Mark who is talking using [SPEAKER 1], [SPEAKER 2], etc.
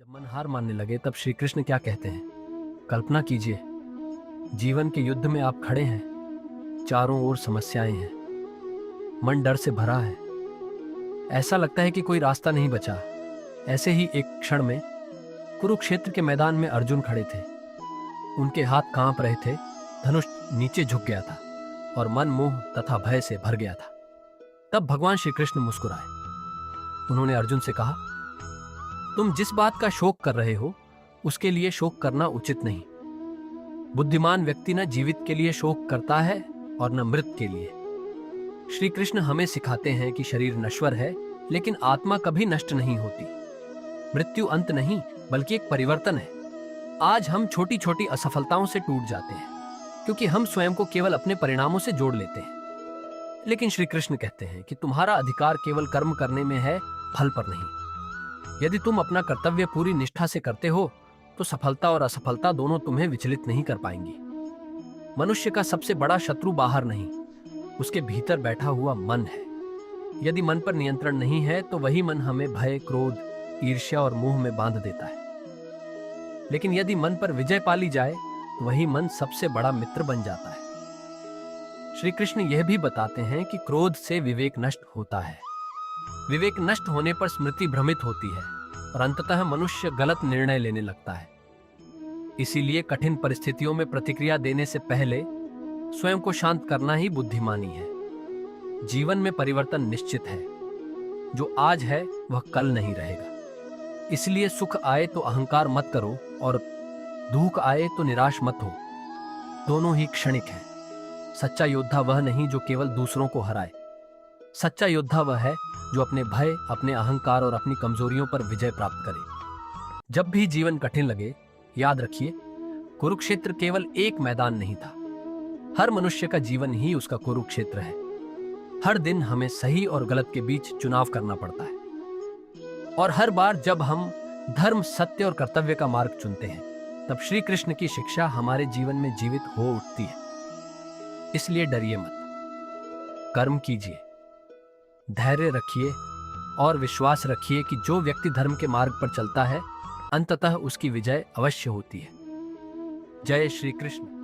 [SPEAKER 1] जब मन हार मानने लगे तब श्री कृष्ण क्या कहते हैं। कल्पना कीजिए, जीवन के युद्ध में आप खड़े हैं, चारों ओर समस्याएं हैं, मन डर से भरा है, ऐसा लगता है कि कोई रास्ता नहीं बचा। ऐसे ही एक क्षण में कुरुक्षेत्र के मैदान में अर्जुन खड़े थे। उनके हाथ कांप रहे थे, धनुष नीचे झुक गया था और मन मोह तथा भय से भर गया था। तब भगवान श्री कृष्ण मुस्कुराए। उन्होंने अर्जुन से कहा, तुम जिस बात का शोक कर रहे हो उसके लिए शोक करना उचित नहीं। बुद्धिमान व्यक्ति न जीवित के लिए शोक करता है और न मृत के लिए। श्री कृष्ण हमें सिखाते हैं कि शरीर नश्वर है, लेकिन आत्मा कभी नष्ट नहीं होती। मृत्यु अंत नहीं, बल्कि एक परिवर्तन है। आज हम छोटी छोटी असफलताओं से टूट जाते हैं क्योंकि हम स्वयं को केवल अपने परिणामों से जोड़ लेते हैं। लेकिन श्री कृष्ण कहते हैं कि तुम्हारा अधिकार केवल कर्म करने में है, फल पर नहीं। यदि तुम अपना कर्तव्य पूरी निष्ठा से करते हो तो सफलता और असफलता दोनों तुम्हें विचलित नहीं कर पाएंगी। मनुष्य का सबसे बड़ा शत्रु बाहर नहीं, उसके भीतर बैठा हुआ मन है। यदि मन पर नियंत्रण नहीं है तो वही मन हमें भय, क्रोध, ईर्ष्या और मोह में बांध देता है। लेकिन यदि मन पर विजय पा ली जाए तो वही मन सबसे बड़ा मित्र बन जाता है। श्री कृष्ण यह भी बताते हैं कि क्रोध से विवेक नष्ट होता है। विवेक नष्ट होने पर स्मृति भ्रमित होती है और अंततः मनुष्य गलत निर्णय लेने लगता है। इसीलिए कठिन परिस्थितियों में प्रतिक्रिया देने से पहले स्वयं को शांत करना ही बुद्धिमानी है। जीवन में परिवर्तन निश्चित है। जो आज है वह कल नहीं रहेगा। इसलिए सुख आए तो अहंकार मत करो और दुख आए तो निराश मत हो। दोनों ही क्षणिक हैं। सच्चा योद्धा वह नहीं जो केवल दूसरों को हराए। सच्चा योद्धा वह है जो अपने भय, अपने अहंकार और अपनी कमजोरियों पर विजय प्राप्त करे। जब भी जीवन कठिन लगे, याद रखिए, कुरुक्षेत्र केवल एक मैदान नहीं था। हर मनुष्य का जीवन ही उसका कुरुक्षेत्र है। हर दिन हमें सही और गलत के बीच चुनाव करना पड़ता है। और हर बार जब हम धर्म, सत्य और कर्तव्य का मार्ग चुनते हैं, तब श्री कृष्ण की शिक्षा हमारे जीवन में जीवित हो उठती है। इसलिए डरिए मत, कर्म कीजिए, धैर्य रखिए और विश्वास रखिए कि जो व्यक्ति धर्म के मार्ग पर चलता है, अंततः उसकी विजय अवश्य होती है। जय श्री कृष्ण।